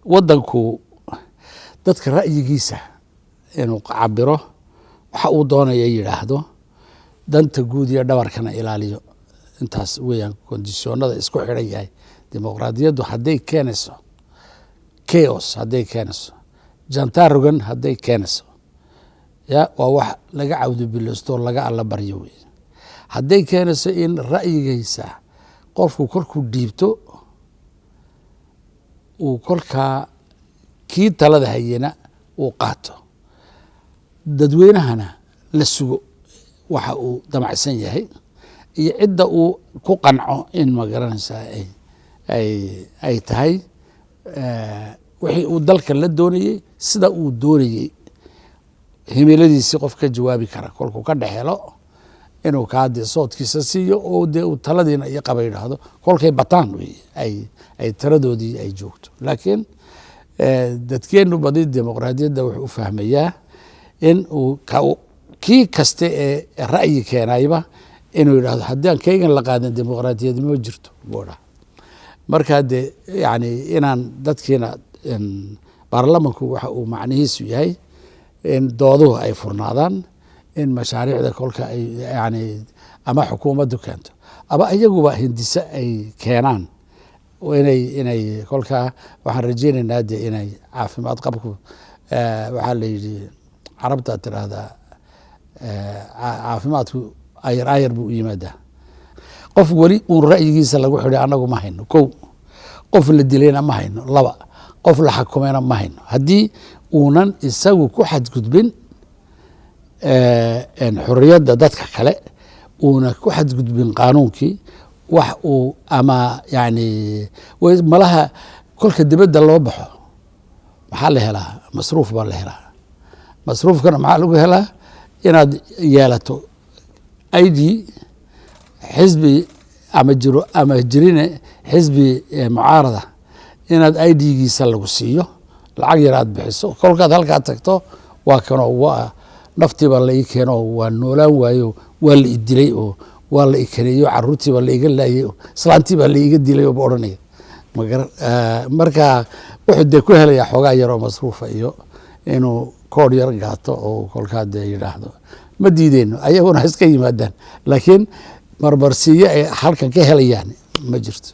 waddanku dadka ra'yigiisa inuu cabiro waxa uu doonaya yiraahdo danta guud iyo dhabarkana ilaaliyo intaas weeyaan kondiisyoonada isku xiran yahay dimuqraadiyaddu hadday keenayso chaos hadday keenayso jantarogan hadday keenayso ya waa wax laga cawdo bilowsto laga alla baryo wey hadday keenayso in ra'yigiisa qofku kolkuu dhiibto uu kolkaa kii talada hayena uu qaato dadweynahana la sugo waxa uu damacsan yahay iyo cidda uu ku qanco in magaranaysaa ay tahay wixii uu dalka la doonayey sida uu doonayey himiladiisii qof ka jawaabi kara kolkuu ka dhexelo inuu kaadee soodkiisa siiyo oo dee uu taladiina iyo qaba yidhaahdo kolkay bataan wey ay tiradoodii ay joogto laakiin dadkeenu badi dimuqraadiyadda wuxuu u fahmayaa in uu kii kaste ee ra'yi keenayba inuu yidhaahdo haddii aan kaygan la qaadan dimuqraadiyad ma jirto buudha marka dee yani inaan dadkiina baarlamanku waxa uu macnihiisu yahay in dooduhu ay furnaadaan in mashaariicda kolka ay yani ama xukuumaddu keento ama iyaguba hindise ay keenaan inay kolkaa waxaan rajaynaynaa dee inay caafimaad qabku waxaa la yidhi carabta tiraahdaa caafimaadku ayar buu u yimaadaa qof weli uun ra'yigiisa lagu xidhay annagu ma hayno kow qof la dilayna ma hayno laba qof la xakumayna ma hayno haddii uunan isagu ku xadgudbin xorriyadda dadka kale uuna ku xadgudbin qaanuunkii wax uu ama yani malaha kolka dibadda loo baxo maxaa la helaa masruuf baa la helaa masruufkana maxaa lagu helaa inaad yeelato id xisbi ama jiro ama jirine xisbi mucaarada inaad idgiisa lagu siiyo lacag yar aad bixiso kolkaad halkaa tagto waa kanoo waa naftiibaa la ii keeno waa noolaan waayo waa la idilay oo waa la ikareeyo caruurtiibaa la iga laayay islaantiibaa la iga dilay oo odhanaya marka wuxuu dee ku helayaa xoogaa yaroo masruufa iyo inuu koodh yar gaato oo kolkaa dee yidhaahdo ma diideyno ayaguna iska yimaadaan laakiin marmarsiiyo ay halkan ka helayaan ma jirto